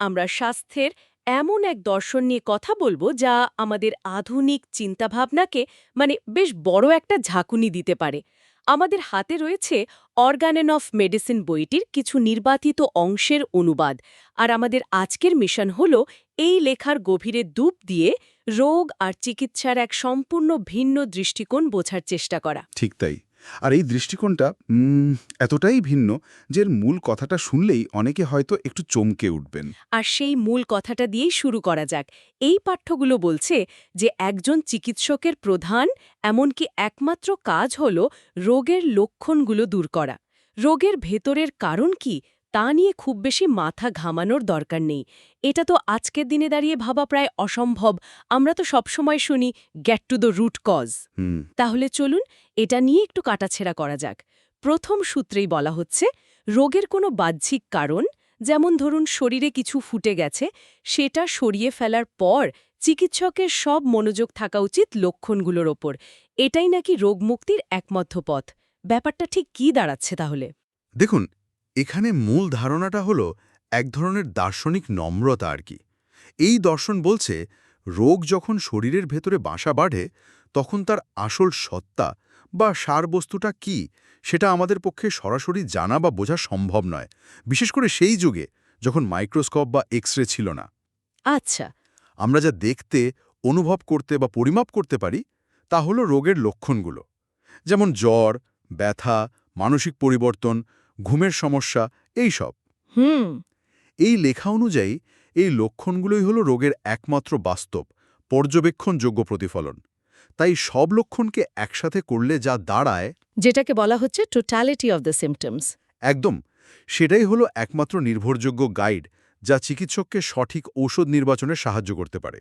আমরা স্বাস্থ্যের এমন এক দর্শন নিয়ে কথা বলবো যা আমাদের আধুনিক চিন্তাভাবনাকে বেশ বড় একটা ঝাঁকুনি দিতে পারে। আমাদের হাতে রয়েছে অর্গানেন অফ মেডিসিন বইটির কিছু নির্বাচিত অংশের অনুবাদ, আর আমাদের আজকের মিশন হল এই লেখার গভীরে ডুব দিয়ে রোগ আর চিকিৎসার এক সম্পূর্ণ ভিন্ন দৃষ্টিকোণ বোঝার চেষ্টা করা। ঠিক তাই। আর এই দৃষ্টিকোণটা এতটাই ভিন্ন যে এর মূল কথাটা শুনলেই অনেকে হয়তো একটু চমকে উঠবেন। আর সেই মূল কথাটা দিয়েই শুরু করা যাক। এই পাঠ্যগুলো বলছে যে একজন চিকিৎসকের প্রধান এমনকি একমাত্র কাজ হল রোগের লক্ষণগুলো দূর করা। রোগের ভেতরের কারণ কি তা নিয়ে খুব বেশি মাথা ঘামানোর দরকার নেই। এটা তো আজকের দিনে দাঁড়িয়ে ভাবা প্রায় অসম্ভব। আমরা তো সবসময় শুনি get to the root cause. তাহলে চলুন এটা নিয়ে একটু কাটাছেঁড়া করা যাক। প্রথম সূত্রেই বলা হচ্ছে রোগের কোনো বাহ্যিক কারণ, যেমন ধরুন শরীরে কিছু ফুটে গেছে, সেটা সরিয়ে ফেলার পর চিকিৎসকের সব মনোযোগ থাকা উচিত লক্ষণগুলোর ওপর। এটাই নাকি রোগমুক্তির একমাত্র পথ। ব্যাপারটা ঠিক কি দাঁড়াচ্ছে তাহলে? দেখুন, এখানে মূল ধারণাটা হলো এক ধরনের দার্শনিক নম্রতা আর কি। এই দর্শন বলছে রোগ যখন শরীরের ভেতরে বাসা বাঁধে তখন তার আসল সত্তা বা সারবস্তুটা কি সেটা আমাদের পক্ষে সরাসরি জানা বা বোঝা সম্ভব নয়, বিশেষ করে সেই যুগে যখন মাইক্রোস্কোপ বা এক্স-রে ছিল না। আচ্ছা। আমরা যা দেখতে, অনুভব করতে বা পরিমাপ করতে পারি তা হলো রোগের লক্ষণগুলো, যেমন জ্বর, ব্যথা, মানসিক পরিবর্তন, ঘুমের সমস্যা, এই সব। হুম। এই লেখা অনুযায়ী এই লক্ষণগুলোই হলো রোগের একমাত্র বাস্তব, পর্যবেক্ষণযোগ্য প্রতিফলন। তাই সব লক্ষণকে একসাথে করলে যা দাঁড়ায়, যেটাকে বলা হচ্ছে টোটালিটি অফ দ্য সিম্পটমস। একদম সেটাই হলো একমাত্র নির্ভরযোগ্য গাইড, যা চিকিৎসককে সঠিক ঔষধ নির্বাচনে সাহায্য করতে পারে।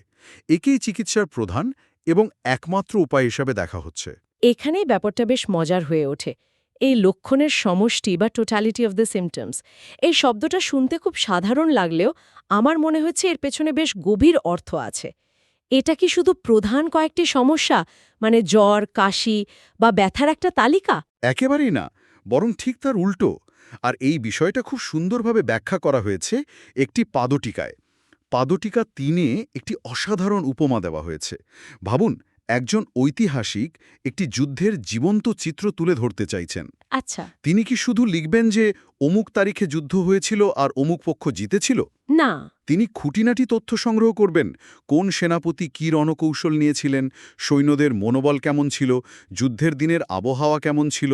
একেই চিকিৎসার প্রধান এবং একমাত্র উপায় হিসাবে দেখা হচ্ছে। এখানেই ব্যাপারটা বেশ মজার হয়ে ওঠে। এই লক্ষণের সমষ্টি বা টোটালিটি অফ দ্য সিম্পটমস, এই শব্দটা শুনতে খুব সাধারণ লাগলেও আমার মনে হচ্ছে এর পেছনে বেশ গভীর অর্থ আছে। এটা কি শুধু প্রধান কয়েকটি সমস্যা, জ্বর, কাশি বা ব্যথার একটা তালিকা? একেবারেই না, বরং ঠিক তার উল্টো। আর এই বিষয়টা খুব সুন্দরভাবে ব্যাখ্যা করা হয়েছে একটি পাদটিকায়। পাদটিকা ৩-এ একটি অসাধারণ উপমা দেওয়া হয়েছে। ভাবুন, একজন ঐতিহাসিক একটি যুদ্ধের জীবন্ত চিত্র তুলে ধরতে চাইছেন। আচ্ছা। তিনি কি শুধু লিখবেন যে অমুক তারিখে যুদ্ধ হয়েছিল আর অমুক পক্ষ জিতেছিল? না। তিনি খুঁটিনাটি তথ্য সংগ্রহ করবেন। কোন সেনাপতি কী রণকৌশল নিয়েছিলেন, সৈন্যদের মনোবল কেমন ছিল, যুদ্ধের দিনের আবহাওয়া কেমন ছিল,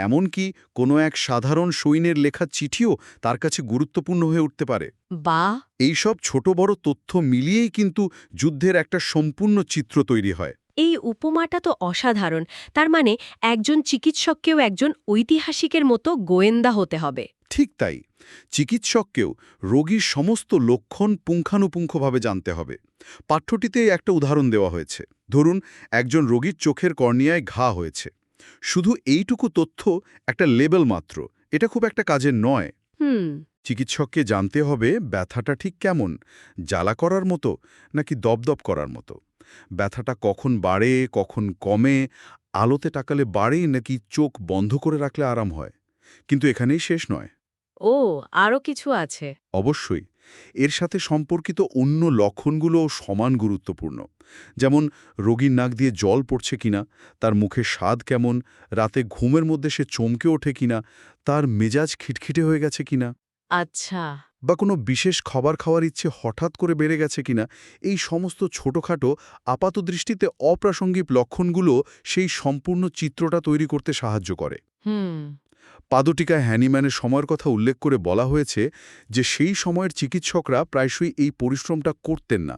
এমনকি কোনো এক সাধারণ সৈন্যের লেখা চিঠিও তার কাছে গুরুত্বপূর্ণ হয়ে উঠতে পারে। বা। এইসব ছোট বড় তথ্য মিলিয়েই কিন্তু যুদ্ধের একটা সম্পূর্ণ চিত্র তৈরি হয়। এই উপমাটা তো অসাধারণ। তার মানে একজন চিকিৎসককেও একজন ঐতিহাসিকের মতো গোয়েন্দা হতে হবে। ঠিক তাই, চিকিৎসককেও রোগীর সমস্ত লক্ষণ পুঙ্খানুপুঙ্খভাবে জানতে হবে। পাঠ্যটিতে একটা উদাহরণ দেওয়া হয়েছে। ধরুন, একজন রোগীর চোখের কর্নিয়ায় ঘা হয়েছে। শুধু এইটুকু তথ্য একটা লেবেল মাত্র, এটা খুব একটা কাজের নয়। চিকিৎসককে জানতে হবে ব্যথাটা ঠিক কেমন, জ্বালা করার মতো নাকি দপদপ করার মতো, ব্যথাটা কখন বাড়ে কখন কমে, আলোতে তাকালে বাড়ে নাকি চোখ বন্ধ করে রাখলে আরাম হয়। কিন্তু এখানেই শেষ নয়। ও, আরও কিছু আছে? অবশ্যই এর সাথে সম্পর্কিত অন্য লক্ষণগুলোও সমান গুরুত্বপূর্ণ। যেমন রোগীর নাক দিয়ে জল পড়ছে কিনা, তার মুখের স্বাদ কেমন, রাতে ঘুমের মধ্যে সে চমকে ওঠে কিনা, তার মেজাজ খিটখিটে হয়ে গেছে কিনা, আচ্ছা। বা কোনো বিশেষ খাবার খাওয়ার ইচ্ছে হঠাৎ করে বেড়ে গেছে কিনা। এই সমস্ত ছোটখাটো আপাতদৃষ্টিতে অপ্রাসঙ্গিক লক্ষণগুলো সেই সম্পূর্ণ চিত্রটা তৈরি করতে সাহায্য করে। পাদটিকায় হ্যানিম্যানের সময়ের কথা উল্লেখ করে বলা হয়েছে যে সেই সময়ের চিকিৎসকরা প্রায়শই এই পরিশ্রমটা করতেন না।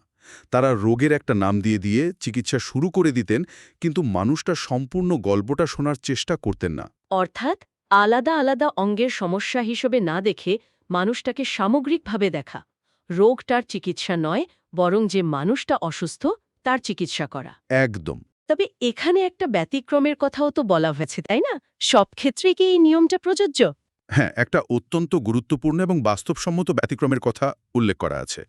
তারা রোগের একটা নাম দিয়ে দিয়ে চিকিৎসা শুরু করে দিতেন, কিন্তু মানুষটার সম্পূর্ণ গল্পটা শোনার চেষ্টা করতেন না। অর্থাৎ আলাদা আলাদা অঙ্গের সমস্যা হিসেবে না দেখে মানুষটাকে সামগ্রিকভাবে দেখা। রোগটার চিকিৎসা নয়, বরং যে মানুষটা অসুস্থ তার চিকিৎসা করা। একদম। তবে এখানে একটা ব্যতিক্রমের কথাও তো বলা হয়েছে, তাই না? সব ক্ষেত্রেই কি এই নিয়মটা প্রযোজ্য? হ্যাঁ, একটা অত্যন্ত গুরুত্বপূর্ণ এবং বাস্তবসম্মত ব্যতিক্রমের কথা উল্লেখ করা আছে।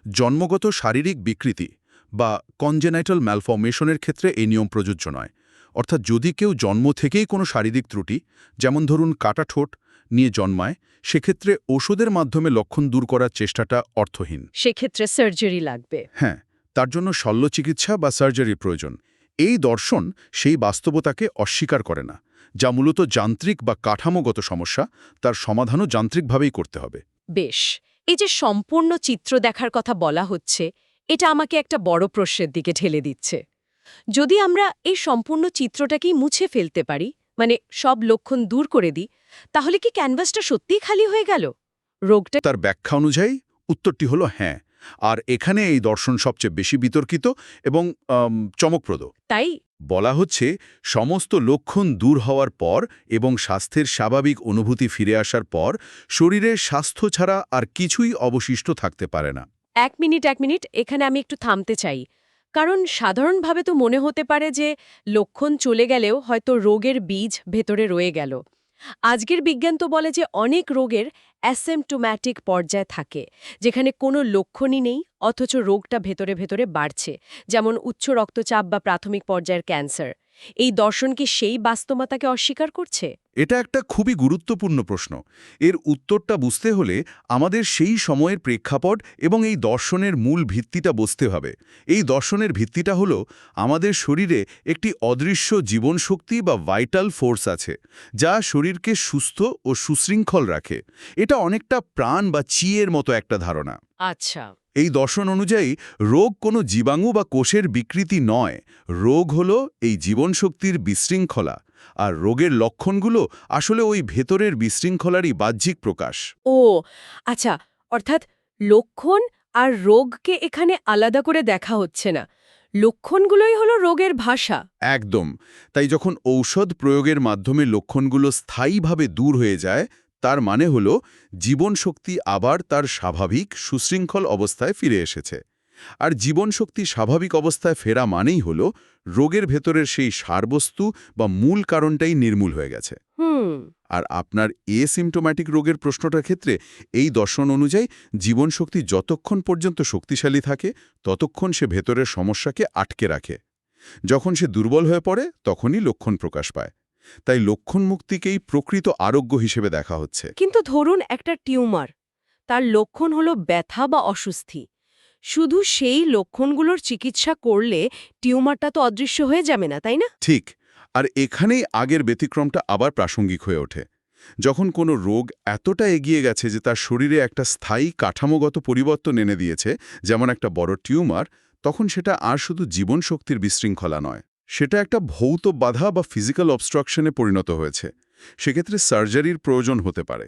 জন্মগত শারীরিক বিকৃতি বা কনজেনাইটাল ম্যালফর্মেশনের ক্ষেত্রে এই নিয়ম প্রযোজ্য নয়। অর্থাৎ যদি কেউ জন্ম থেকেই কোনো শারীরিক ত্রুটি, যেমন ধরুন কাটা ঠোঁট, নিয়ে জন্মায়, সেক্ষেত্রে ওষুধের মাধ্যমে লক্ষণ দূর করার চেষ্টাটা অর্থহীন। সেক্ষেত্রে সার্জারি লাগবে। হ্যাঁ, তার জন্য শল্য চিকিৎসা বা সার্জারির প্রয়োজন। এই দর্শন সেই বাস্তবতাকে অস্বীকার করে না, যা মূলত যান্ত্রিক বা কাঠামোগত সমস্যা, তার সমাধানও যান্ত্রিকভাবেই করতে হবে। বেশ, এই যে সম্পূর্ণ চিত্র দেখার কথা বলা হচ্ছে, এটা আমাকে একটা বড় প্রশ্নের দিকে ঠেলে দিচ্ছে। যদি আমরা এই সম্পূর্ণ চিত্রটাকেই মুছে ফেলতে পারি, মানে সব লক্ষণ দূর করে দিই, তাহলে কি ক্যানভাসটা সত্যিই খালি হয়ে গেল? রোগটা তার ব্যাখ্যা অনুযায়ী উত্তরটি হলো হ্যাঁ, আর এখানে এই দর্শন সবচেয়ে বেশি বিতর্কিত এবং চমকপ্রদ। তাই? বলা হচ্ছে সমস্ত লক্ষণ দূর হওয়ার পর এবং স্বাস্থ্যের স্বাভাবিক অনুভূতি ফিরে আসার পর শরীরের স্বাস্থ্য ছাড়া আর কিছুই অবশিষ্ট থাকতে পারে না। এক মিনিট, এখানে আমি একটু থামতে চাই। কারণ সাধারণভাবে তো মনে হতে পারে যে লক্ষণ চলে গেলেও হয়তো রোগের বীজ ভেতরে রয়ে গেল। আজকের বিজ্ঞান তো বলে যে অনেক রোগের অ্যাসিম্পটোম্যাটিক পর্যায় থাকে, যেখানে কোনো লক্ষণই নেই অথচ রোগটা ভেতরে ভেতরে বাড়ছে, যেমন উচ্চ রক্তচাপ বা প্রাথমিক পর্যায়ের ক্যান্সার। এই দর্শন কি সেই বাস্তবতাকে অস্বীকার করছে? এটা একটা খুবই গুরুত্বপূর্ণ প্রশ্ন। এর উত্তরটা বুঝতে হলে আমাদের সেই সময়ের প্রেক্ষাপট এবং এই দর্শনের মূল ভিত্তিটা বুঝতে হবে। এই দর্শনের ভিত্তিটা হলো আমাদের শরীরে একটি অদৃশ্য জীবনশক্তি বা ভাইটাল ফোর্স আছে, যা শরীরকে সুস্থ ও সুশৃঙ্খল রাখে। এটা অনেকটা প্রাণ বা চিয়ের মতো একটা ধারণা। আচ্ছা। এই দর্শন অনুযায়ী রোগ কোনো জীবাণু বা কোষের বিকৃতি নয়, রোগ হলো এই জীবনশক্তির বিশৃঙ্খলা, আর রোগের লক্ষণগুলো আসলে ওই ভেতরের বিশৃঙ্খলারই বাহ্যিক প্রকাশ। ও আচ্ছা, অর্থাৎ লক্ষণ আর রোগকে এখানে আলাদা করে দেখা হচ্ছে না, লক্ষণগুলোই হলো রোগের ভাষা। একদম। তাই যখন ঔষধ প্রয়োগের মাধ্যমে লক্ষণগুলো স্থায়ীভাবে দূর হয়ে যায়, তার মানে হলো জীবনশক্তি আবার তার স্বাভাবিক সুশৃঙ্খল অবস্থায় ফিরে এসেছে। আর জীবনশক্তি স্বাভাবিক অবস্থায় ফেরা মানেই হলো রোগের ভেতরের সেই সারবস্তু বা মূল কারণটাই নির্মূল হয়ে গেছে। আর আপনার এসিম্পটোম্যাটিক রোগের প্রশ্নটার ক্ষেত্রে এই দর্শন অনুযায়ী জীবনশক্তি যতক্ষণ পর্যন্ত শক্তিশালী থাকে ততক্ষণ সে ভেতরের সমস্যাকে আটকে রাখে। যখন সে দুর্বল হয়ে পড়ে তখনই লক্ষণ প্রকাশ পায়। তাই লক্ষণ মুক্তিকেই প্রকৃত আরোগ্য হিসেবে দেখা হচ্ছে। কিন্তু ধরুন একটা টিউমার, তার লক্ষণ হলো ব্যথা বা অস্বস্তি। শুধু সেই লক্ষণগুলোর চিকিৎসা করলে টিউমারটা তো অদৃশ্য হয়ে যাবে না, তাই না? ঠিক। আর এখানেই আগের ব্যতিক্রমটা আবার প্রাসঙ্গিক হয়ে ওঠে। যখন কোনো রোগ এতটা এগিয়ে গেছে যে তার শরীরে একটা স্থায়ী কাঠামোগত পরিবর্তন এনে দিয়েছে, যেমন একটা বড় টিউমার, তখন সেটা আর শুধু জীবনশক্তির বিশৃঙ্খলা নয়, সেটা একটা ভৌত বাধা বা ফিজিক্যাল অবস্ট্রাকশনে পরিণত হয়েছে। সেক্ষেত্রে সার্জারির প্রয়োজন হতে পারে।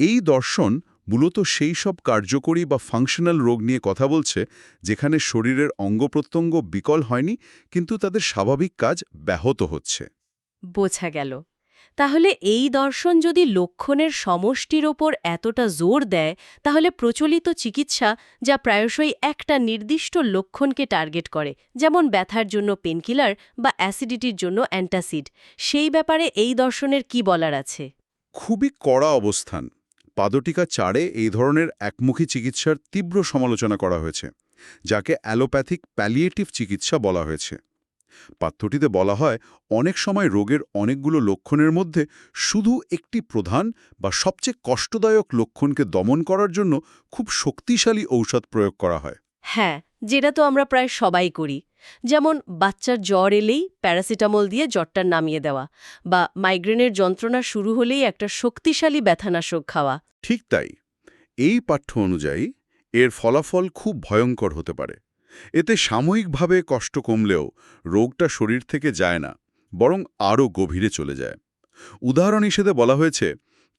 এই দর্শন মূলত সেই সব কার্যকরী বা ফাংশনাল রোগ নিয়ে কথা বলছে, যেখানে শরীরের অঙ্গপ্রত্যঙ্গ বিকল হয়নি, কিন্তু তাদের স্বাভাবিক কাজ ব্যাহত হচ্ছে। বোঝা গেল। তাহলে এই দর্শন যদি লক্ষণের সমষ্টির ওপর এতটা জোর দেয়, তাহলে প্রচলিত চিকিৎসা, যা প্রায়শই একটা নির্দিষ্ট লক্ষণকে টার্গেট করে, যেমন ব্যথার জন্য পেনকিলার বা অ্যাসিডিটির জন্য অ্যান্টাসিড, সেই ব্যাপারে এই দর্শনের কি বলার আছে? খুবই কড়া অবস্থান। পাদটিকা 4-এ এই ধরনের একমুখী চিকিৎসার তীব্র সমালোচনা করা হয়েছে, যাকে অ্যালোপ্যাথিক প্যালিয়েটিভ চিকিৎসা বলা হয়েছে। পাঠ্যটিতে বলা হয় অনেক সময় রোগের অনেকগুলো লক্ষণের মধ্যে শুধু একটি প্রধান বা সবচেয়ে কষ্টদায়ক লক্ষণকে দমন করার জন্য খুব শক্তিশালী ঔষধ প্রয়োগ করা হয়। হ্যাঁ, যেটা তো আমরা প্রায় সবাই করি। যেমন বাচ্চার জ্বর এলেই প্যারাসিটামল দিয়ে জ্বরটা নামিয়ে দেওয়া, বা মাইগ্রেনের যন্ত্রণা শুরু হলেই একটা শক্তিশালী ব্যথানাশক খাওয়া। ঠিক তাই। এই পাঠ্য অনুযায়ী এর ফলাফল খুব ভয়ঙ্কর হতে পারে। এতে সাময়িকভাবে কষ্ট কমলেও রোগটা শরীর থেকে যায় না, বরং আরও গভীরে চলে যায়। উদাহরণ হিসেবে বলা হয়েছে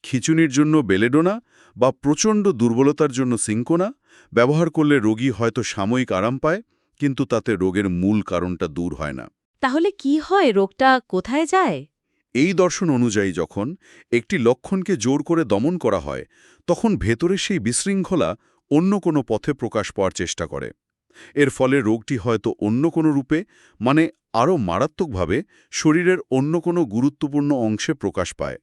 খিঁচুনির জন্য বেলেডোনা বা প্রচণ্ড দুর্বলতার জন্য সিঙ্কোনা ব্যবহার করলে রোগী হয়তো সাময়িক আরাম পায়, কিন্তু তাতে রোগের মূল কারণটা দূর হয় না। তাহলে কি হয়, রোগটা কোথায় যায়? এই দর্শন অনুযায়ী যখন একটি লক্ষণকে জোর করে দমন করা হয়, তখন ভেতরে সেই বিশৃঙ্খলা অন্য কোনো পথে প্রকাশ পাওয়ার চেষ্টা করে। এর ফলে রোগটি হয়তো অন্য কোনো রূপে, মানে আরও মারাত্মকভাবে, শরীরের অন্য কোনো গুরুত্বপূর্ণ অংশে প্রকাশ পায়।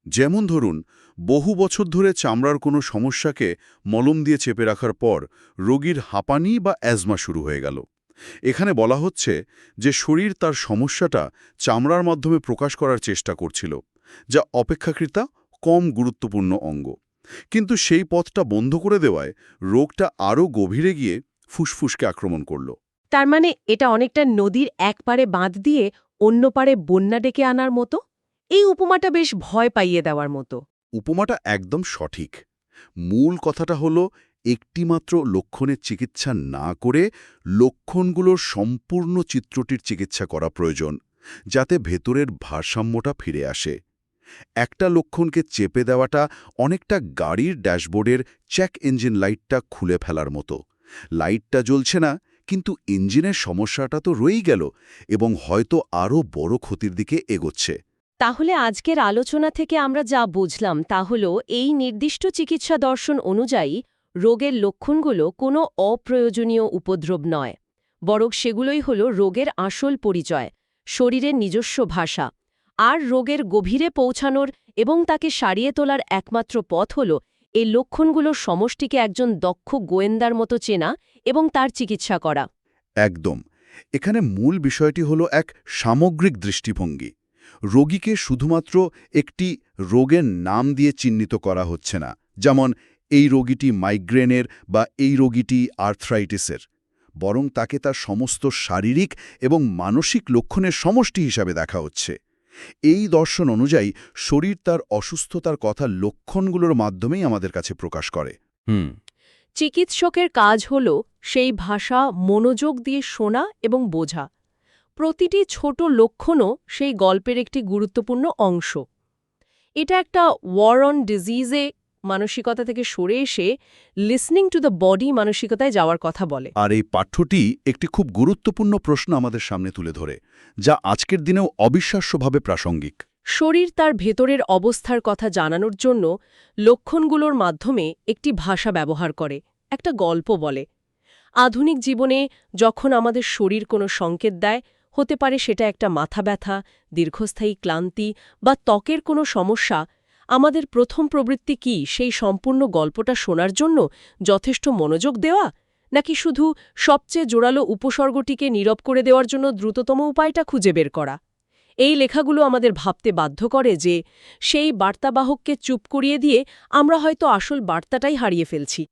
যেমন ধরুন, বহু বছর ধরে চামড়ার কোনো সমস্যাকে মলম দিয়ে চেপে রাখার পর রোগীর হাঁপানি বা অ্যাজমা শুরু হয়ে গেল। এখানে বলা হচ্ছে যে শরীর তার সমস্যাটা চামড়ার মাধ্যমে প্রকাশ করার চেষ্টা করছিল, যা অপেক্ষাকৃত কম গুরুত্বপূর্ণ অঙ্গ। কিন্তু সেই পথটা বন্ধ করে দেওয়ায় রোগটা আরও গভীরে গিয়ে ফুসফুসকে আক্রমণ করল। তার মানে এটা অনেকটা নদীর এক পারে বাঁধ দিয়ে অন্য পারে বন্যা ডেকে আনার মতো। এই উপমাটা বেশ ভয় পাইয়ে দেওয়ার মতো। উপমাটা একদম সঠিক। মূল কথাটা হলো একটিমাত্র লক্ষণের চিকিৎসা না করে লক্ষণগুলোর সম্পূর্ণ চিত্রটির চিকিৎসা করা প্রয়োজন, যাতে ভেতরের ভারসাম্যটা ফিরে আসে। একটা লক্ষণকে চেপে দেওয়াটা অনেকটা গাড়ির ড্যাশবোর্ডের চেক ইঞ্জিন লাইটটা খুলে ফেলার মতো। লাইটটা জ্বলছে না, কিন্তু ইঞ্জিনের সমস্যাটা তো রয়েই গেল এবং হয়তো আরও বড় ক্ষতির দিকে এগোচ্ছে। তাহলে আজকের আলোচনা থেকে আমরা যা বুঝলাম তা হলো এই নির্দিষ্ট চিকিৎসা দর্শন অনুযায়ী রোগের লক্ষণগুলো কোনো অপ্রয়োজনীয় উপদ্রব নয়, বরং সেগুলোই হলো রোগের আসল পরিচয়, শরীরের নিজস্ব ভাষা। আর রোগের গভীরে পৌঁছানোর এবং তাকে সারিয়ে তোলার একমাত্র পথ হল এই লক্ষণগুলোর সমষ্টিকে একজন দক্ষ গোয়েন্দার মতো চেনা এবং তার চিকিৎসা করা। একদম। এখানে মূল বিষয়টি হলো এক সামগ্রিক দৃষ্টিভঙ্গি। রোগীকে শুধুমাত্র একটি রোগের নাম দিয়ে চিহ্নিত করা হচ্ছে না, যেমন এই রোগীটি মাইগ্রেনের বা এই রোগীটি আর্থ্রাইটিসের, বরং তাকে তার সমস্ত শারীরিক এবং মানসিক লক্ষণের সমষ্টি হিসাবে দেখা হচ্ছে। এই দর্শন অনুযায়ী শরীর তার অসুস্থতার কথা লক্ষণগুলোর মাধ্যমেই আমাদের কাছে প্রকাশ করে। চিকিৎসকের কাজ হল সেই ভাষা মনোযোগ দিয়ে শোনা এবং বোঝা। প্রতিটি ছোট লক্ষণও সেই গল্পের একটি গুরুত্বপূর্ণ অংশ। এটা একটা ওয়ার অন ডিজিজে মানসিকতা থেকে সরে এসে লিসনিং টু দ্য বডি মানসিকতায় যাওয়ার কথা বলে। আর এই পাঠ্যটি একটি খুব গুরুত্বপূর্ণ প্রশ্ন আমাদের সামনে তুলে ধরে, যা আজকের দিনেও অবিশ্বাস্যভাবে প্রাসঙ্গিক। শরীর তার ভেতরের অবস্থার কথা জানানোর জন্য লক্ষণগুলোর মাধ্যমে একটি ভাষা ব্যবহার করে, একটা গল্প বলে। আধুনিক জীবনে যখন আমাদের শরীর কোনো সংকেত দেয়, হতে পারে সেটা একটা মাথা ব্যথা, দীর্ঘস্থায়ী ক্লান্তি বা ত্বকের কোনো সমস্যা, আমাদের প্রথম প্রবৃত্তি কি সেই সম্পূর্ণ গল্পটা শোনার জন্য যথেষ্ট মনোযোগ দেওয়া, নাকি শুধু সবচেয়ে জোরালো উপসর্গটিকে নীরব করে দেওয়ার জন্য দ্রুততম উপায়টা খুঁজে বের করা? এই লেখাগুলো আমাদের ভাবতে বাধ্য করে যে সেই বার্তাবাহককে চুপ করিয়ে দিয়ে আমরা হয়তো আসল বার্তাটাই হারিয়ে ফেলছি।